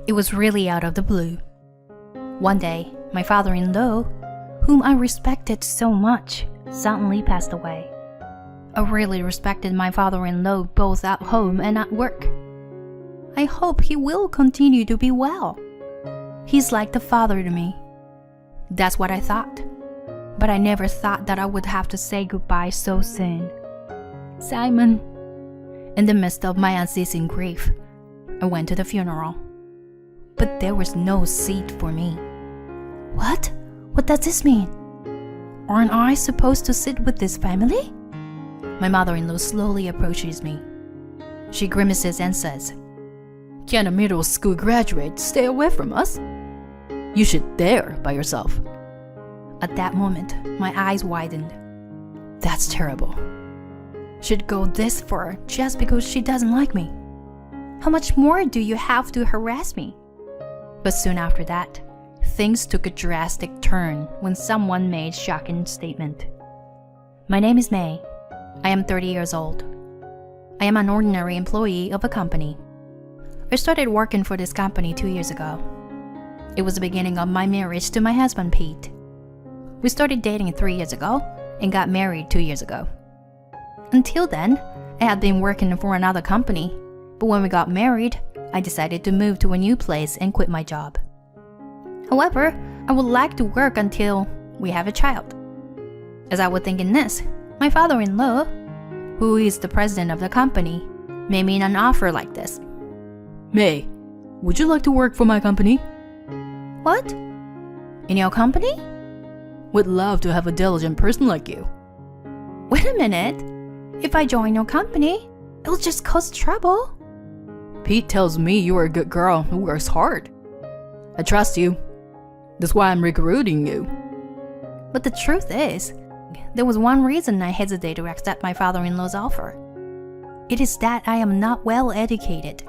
It was really out of the blue. One day, my father-in-law, whom I respected so much, suddenly passed away. I really respected my father-in-law both at home and at work. I hope he will continue to be well. He's like the father to me. That's what I thought. But I never thought that I would have to say goodbye so soon. Simon. In the midst of my unceasing grief, I went to the funeral. But there was no seat for me. What? What does this mean? Aren't I supposed to sit with this family? My mother-in-law slowly approaches me. She grimaces and says, "Can a middle school graduate stay away from us? You should there by yourself." At that moment, my eyes widened. That's terrible. She'd go this far just because she doesn't like me. How much more do you have to harass me? But soon after that, things took a drastic turn when someone made a shocking statement. My name is May. I am 30 years old. I am an ordinary employee of a company. I started working for this company 2 years ago. It was the beginning of my marriage to my husband, Pete. We started dating 3 years ago and got married 2 years ago. Until then, I had been working for another company, but when we got married, I decided to move to a new place and quit my job. However, I would like to work until we have a child. As I was thinking this, my father-in-law, who is the president of the company, made me an offer like this. May, would you like to work for my company? What? In your company? Would love to have a diligent person like you. Wait a minute. If I join your company, it'll just cause trouble. Pete tells me you are a good girl who works hard. I trust you. That's why I'm recruiting you. But the truth is, there was one reason I hesitated to accept my father-in-law's offer. It is that I am not well educated.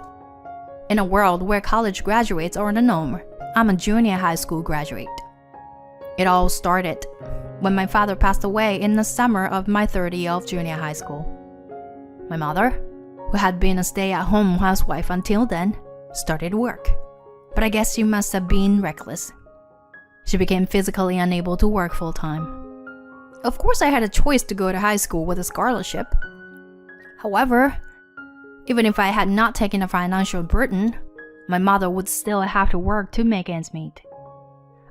In a world where college graduates are the norm, I'm a junior high school graduate. It all started when my father passed away in the summer of my third year of junior high school. My mother, who had been a stay-at-home housewife until then, started work. But I guess she must have been reckless. She became physically unable to work full-time. Of course, I had a choice to go to high school with a scholarship. However, even if I had not taken a financial burden, my mother would still have to work to make ends meet.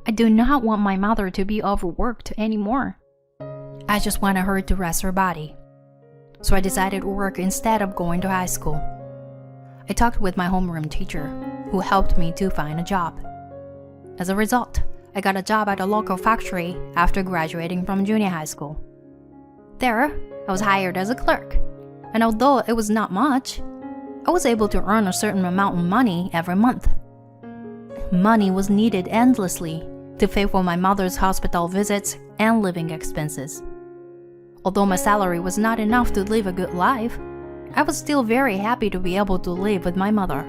I do not want my mother to be overworked anymore. I just wanted her to rest her body. So I decided to work instead of going to high school. I talked with my homeroom teacher, who helped me to find a job. As a result, I got a job at a local factory after graduating from junior high school. There, I was hired as a clerk, and although it was not much, I was able to earn a certain amount of money every month. Money was needed endlessly to pay for my mother's hospital visits and living expenses. Although my salary was not enough to live a good life, I was still very happy to be able to live with my mother.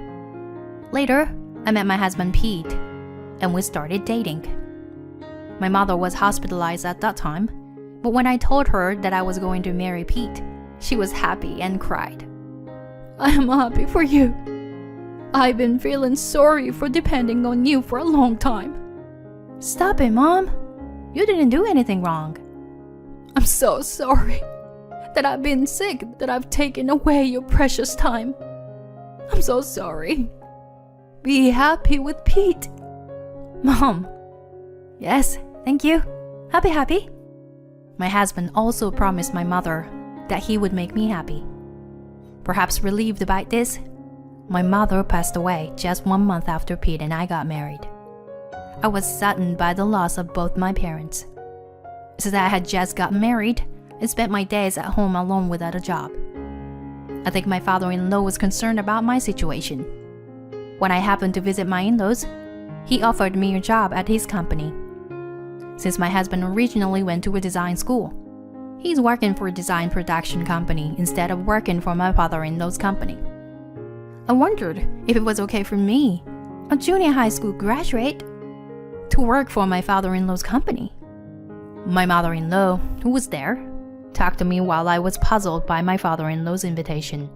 Later, I met my husband Pete, and we started dating. My mother was hospitalized at that time, but when I told her that I was going to marry Pete, she was happy and cried. I am happy for you. I've been feeling sorry for depending on you for a long time. Stop it, Mom. You didn't do anything wrong. I'm so sorry that I've been sick, that I've taken away your precious time. I'm so sorry. Be happy with Pete. Mom. Yes, thank you. Happy. My husband also promised my mother that he would make me happy. Perhaps relieved by this, my mother passed away just 1 month after Pete and I got married. I was saddened by the loss of both my parents. Since I had just gotten married, I spent my days at home alone without a job. I think my father-in-law was concerned about my situation. When I happened to visit my in-laws, he offered me a job at his company. Since my husband originally went to a design school, he's working for a design production company instead of working for my father-in-law's company. I wondered if it was okay for me, a junior high school graduate, to work for my father-in-law's company. My mother-in-law, who was there, talked to me while I was puzzled by my father-in-law's invitation.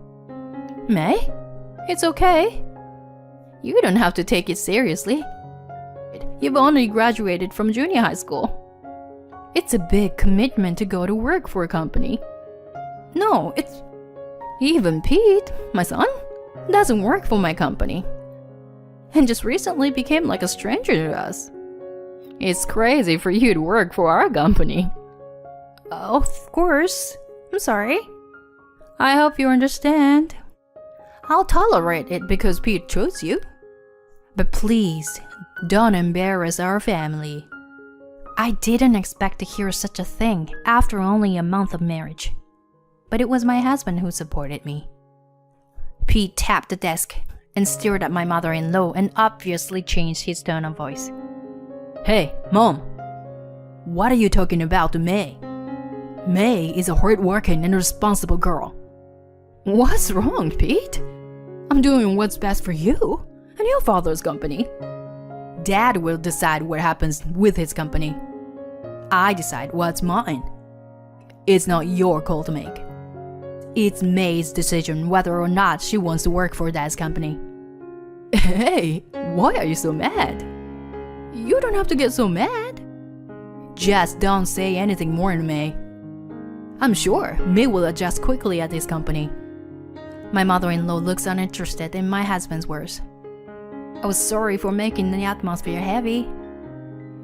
May, it's okay. You don't have to take it seriously. You've only graduated from junior high school. It's a big commitment to go to work for a company. No, it's... Even Pete, my son, doesn't work for my company. And just recently became like a stranger to us. It's crazy for you to work for our company. Of course. I'm sorry. I hope you understand. I'll tolerate it because Pete chose you. But please, don't embarrass our family. I didn't expect to hear such a thing after only a month of marriage. But it was my husband who supported me. Pete tapped the desk and stared at my mother-in-law and obviously changed his tone of voice. Hey, Mom. What are you talking about to May? May is a hard-working and responsible girl. What's wrong, Pete? I'm doing what's best for you and your father's company. Dad will decide what happens with his company. I decide what's mine. It's not your call to make. It's May's decision whether or not she wants to work for Dad's company. Hey, why are you so mad? You don't have to get so mad. Just don't say anything more to May. I'm sure May will adjust quickly at this company. My mother-in-law looks uninterested in my husband's words. I was sorry for making the atmosphere heavy,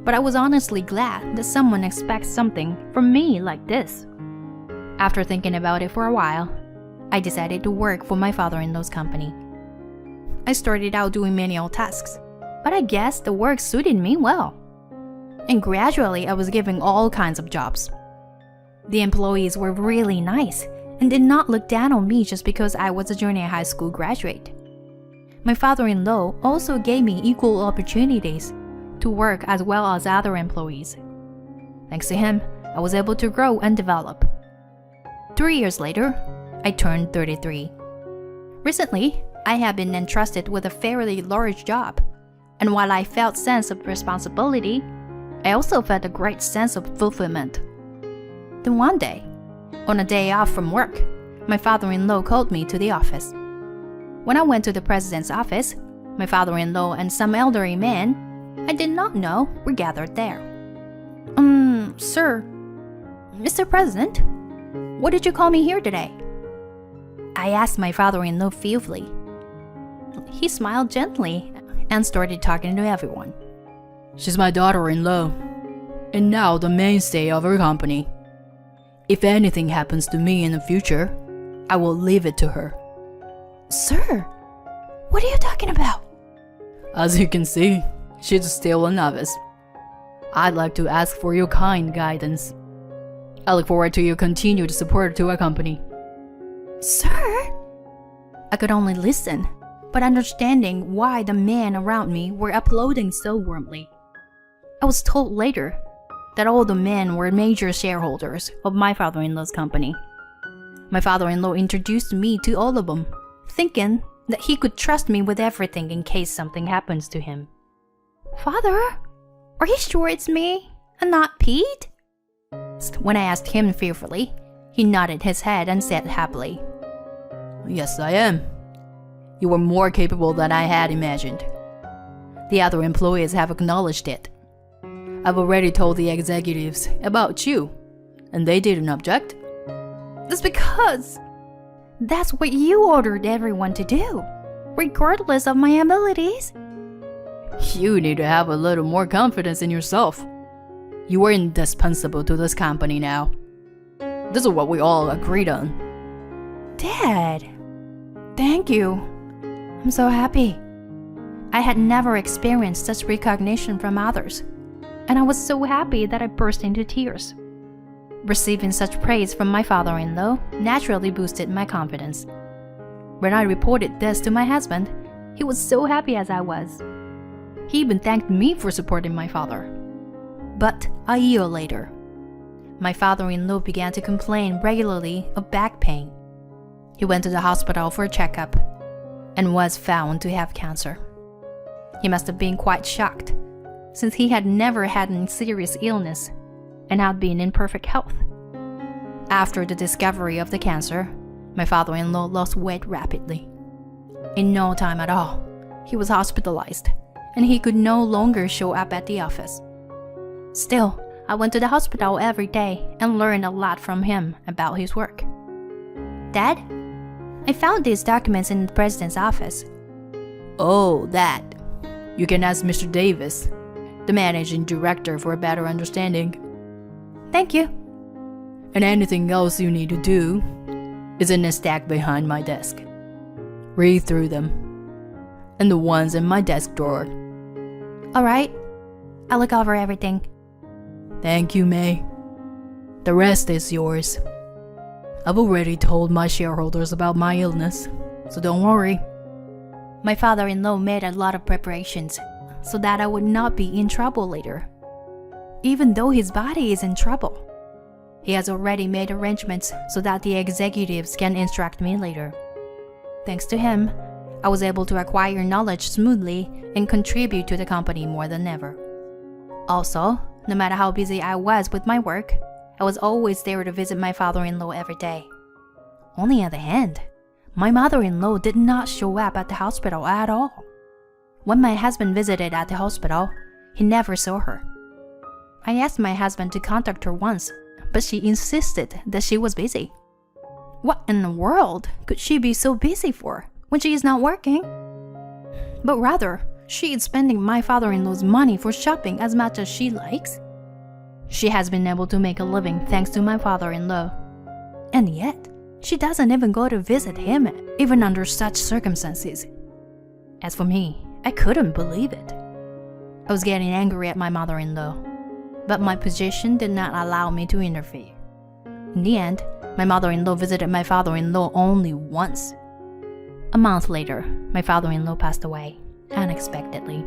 but I was honestly glad that someone expects something from me like this. After thinking about it for a while, I decided to work for my father-in-law's company. I started out doing manual tasks, but I guess the work suited me well. And gradually I was given all kinds of jobs. The employees were really nice and did not look down on me just because I was a junior high school graduate. My father-in-law also gave me equal opportunities to work as well as other employees. Thanks to him, I was able to grow and develop. 3 years later, I turned 33. Recently, I have been entrusted with a fairly large job, and while I felt a sense of responsibility, I also felt a great sense of fulfillment. Then one day, on a day off from work, my father-in-law called me to the office. When I went to the president's office, my father-in-law and some elderly men I did not know were gathered there. Sir, Mr. President, what did you call me here today? I asked my father-in-law fearfully. He smiled gently and started talking to everyone. She's my daughter-in-law, and now the mainstay of our company. If anything happens to me in the future, I will leave it to her. Sir, what are you talking about? As you can see, she's still a novice. I'd like to ask for your kind guidance. I look forward to your continued support to our company. Sir? I could only listen, but understanding why the men around me were applauding so warmly. I was told later that all the men were major shareholders of my father-in-law's company. My father-in-law introduced me to all of them, thinking that he could trust me with everything in case something happens to him. Father, are you sure it's me and not Pete? When I asked him fearfully, he nodded his head and said happily, Yes, I am. You were more capable than I had imagined. The other employees have acknowledged it. I've already told the executives about you, and they didn't object. That's because that's what you ordered everyone to do, regardless of my abilities. You need to have a little more confidence in yourself. You are indispensable to this company now. This is what we all agreed on. Dad, thank you. I'm so happy. I had never experienced such recognition from others, and I was so happy that I burst into tears. Receiving such praise from my father-in-law naturally boosted my confidence. When I reported this to my husband, he was so happy as I was. He even thanked me for supporting my father. But a year later, my father-in-law began to complain regularly of back pain. He went to the hospital for a checkup and was found to have cancer. He must have been quite shocked, since he had never had any serious illness and had been in perfect health. After the discovery of the cancer, my father-in-law lost weight rapidly. In no time at all, he was hospitalized, and he could no longer show up at the office. Still, I went to the hospital every day and learned a lot from him about his work. Dad, I found these documents in the president's office. Oh, that. You can ask Mr. Davis, the managing director, for a better understanding. Thank you. And anything else you need to do is in a stack behind my desk. Read through them. And the ones in my desk drawer. All right. I'll look over everything. Thank you, May. The rest is yours. I've already told my shareholders about my illness, so don't worry. My father-in-law made a lot of preparations so that I would not be in trouble later. Even though his body is in trouble, he has already made arrangements so that the executives can instruct me later. Thanks to him, I was able to acquire knowledge smoothly and contribute to the company more than ever. Also, no matter how busy I was with my work, I was always there to visit my father-in-law every day. On the other hand, my mother-in-law did not show up at the hospital at all. When my husband visited at the hospital, he never saw her. I asked my husband to contact her once, but she insisted that she was busy. What in the world could she be so busy for when she is not working? But rather, she is spending my father-in-law's money for shopping as much as she likes. She has been able to make a living thanks to my father-in-law. And yet, she doesn't even go to visit him, even under such circumstances. As for me, I couldn't believe it. I was getting angry at my mother-in-law, but my position did not allow me to interfere. In the end, my mother-in-law visited my father-in-law only once. A month later, my father-in-law passed away, unexpectedly.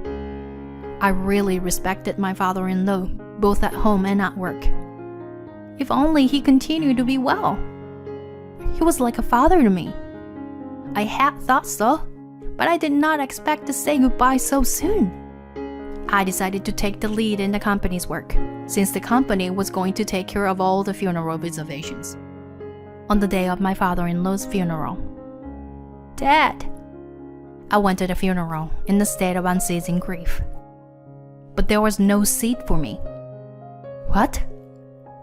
I really respected my father-in-law, both at home and at work. If only he continued to be well. He was like a father to me. I had thought so, but I did not expect to say goodbye so soon. I decided to take the lead in the company's work, since the company was going to take care of all the funeral reservations. On the day of my father-in-law's funeral, Dad! I went to the funeral in a state of unceasing grief. But there was no seat for me. What?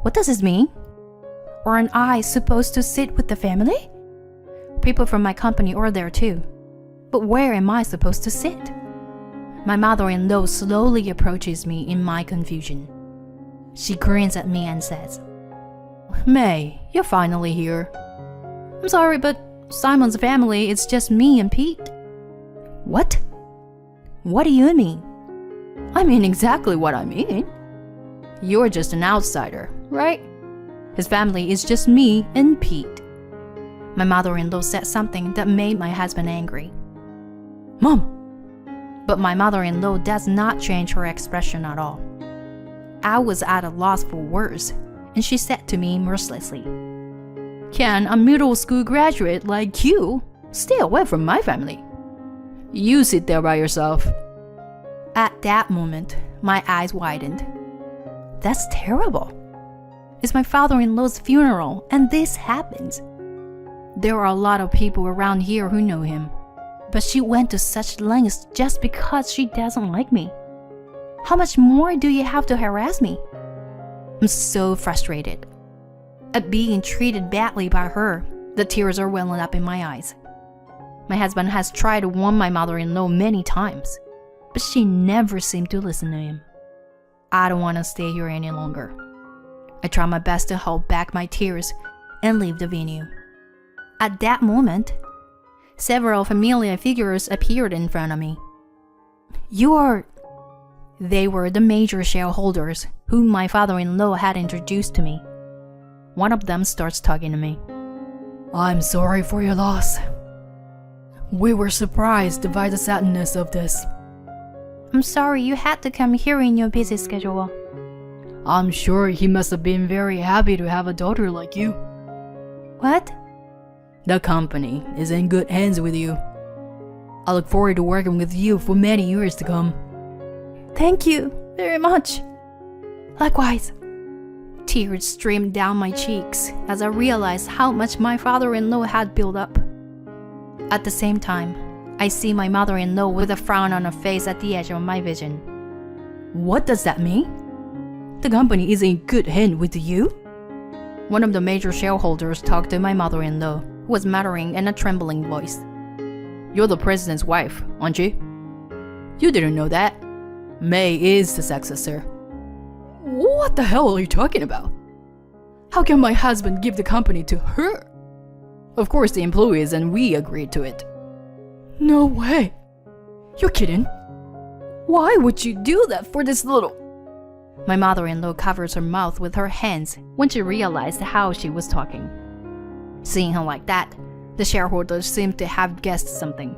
What does this mean? Aren't I supposed to sit with the family? People from my company are there too. But where am I supposed to sit? My mother-in-law slowly approaches me in my confusion. She grins at me and says, May, you're finally here. I'm sorry, but Simon's family is just me and Pete. What? What do you mean? I mean exactly what I mean. You're just an outsider, right? His family is just me and Pete. My mother-in-law said something that made my husband angry. Mom! But my mother-in-law does not change her expression at all. I was at a loss for words, and she said to me mercilessly, Can a middle school graduate like you stay away from my family? You sit there by yourself. At that moment, my eyes widened. That's terrible. It's my father-in-law's funeral, and this happens. There are a lot of people around here who know him, but she went to such lengths just because she doesn't like me. How much more do you have to harass me? I'm so frustrated. At being treated badly by her, the tears are welling up in my eyes. My husband has tried to warn my mother-in-law many times, but she never seemed to listen to him. I don't want to stay here any longer. I try my best to hold back my tears and leave the venue. At that moment, several familiar figures appeared in front of me. They were the major shareholders whom my father-in-law had introduced to me. One of them starts talking to me. I'm sorry for your loss. We were surprised by the sadness of this. I'm sorry you had to come here in your busy schedule. I'm sure he must have been very happy to have a daughter like you. What? The company is in good hands with you. I look forward to working with you for many years to come. Thank you very much. Likewise. Tears streamed down my cheeks as I realized how much my father-in-law had built up. At the same time, I see my mother-in-law with a frown on her face at the edge of my vision. What does that mean? The company is in good hand with you? One of the major shareholders talked to my mother-in-law, who was muttering in a trembling voice. You're the president's wife, aren't you? You didn't know that. May is the successor. What the hell are you talking about? How can my husband give the company to her? Of course the employees and we agreed to it. No way. You're kidding? Why would you do that for this little... My mother-in-law covers her mouth with her hands when she realized how she was talking. Seeing her like that, the shareholders seemed to have guessed something.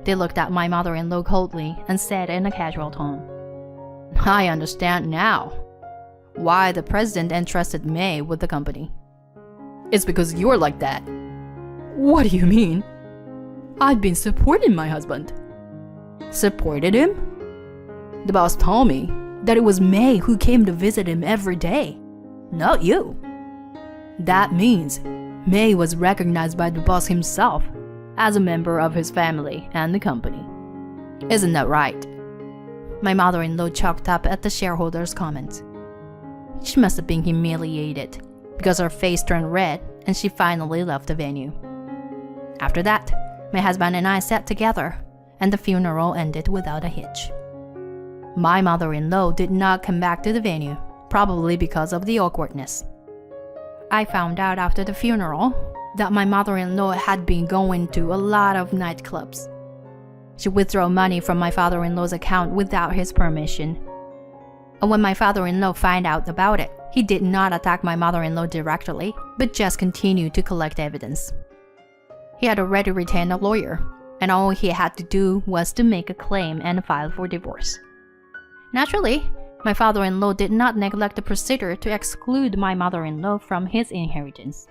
They looked at my mother-in-law coldly and said in a casual tone, I understand now why the president entrusted May with the company. It's because you're like that. What do you mean? I've been supporting my husband. Supported him? The boss told me that it was May who came to visit him every day, not you. That means May was recognized by the boss himself as a member of his family and the company. Isn't that right? My mother-in-law chalked up at the shareholders' comments. She must have been humiliated because her face turned red and she finally left the venue. After that, my husband and I sat together and the funeral ended without a hitch. My mother-in-law did not come back to the venue, probably because of the awkwardness. I found out after the funeral that my mother-in-law had been going to a lot of nightclubs. She withdrew money from my father-in-law's account without his permission. And when my father-in-law found out about it, he did not attack my mother-in-law directly, but just continued to collect evidence. He had already retained a lawyer, and all he had to do was to make a claim and file for divorce. Naturally, my father-in-law did not neglect the procedure to exclude my mother-in-law from his inheritance.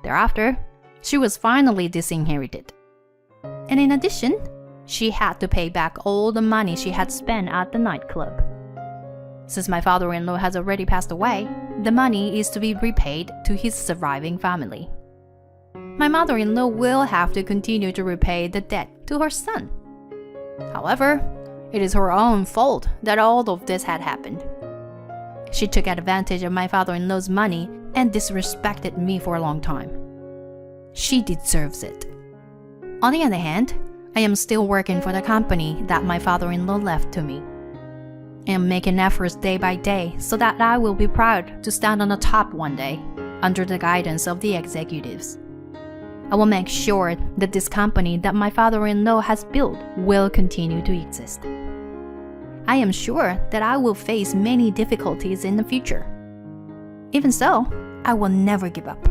Thereafter, she was finally disinherited. And in addition, she had to pay back all the money she had spent at the nightclub. Since my father-in-law has already passed away, the money is to be repaid to his surviving family. My mother-in-law will have to continue to repay the debt to her son. However, it is her own fault that all of this had happened. She took advantage of my father-in-law's money and disrespected me for a long time. She deserves it. On the other hand, I am still working for the company that my father-in-law left to me. I am making efforts day by day so that I will be proud to stand on the top one day, under the guidance of the executives. I will make sure that this company that my father-in-law has built will continue to exist. I am sure that I will face many difficulties in the future. Even so, I will never give up.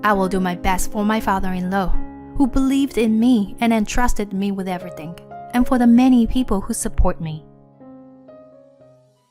I will do my best for my father-in-law, who believed in me and entrusted me with everything, and for the many people who support me.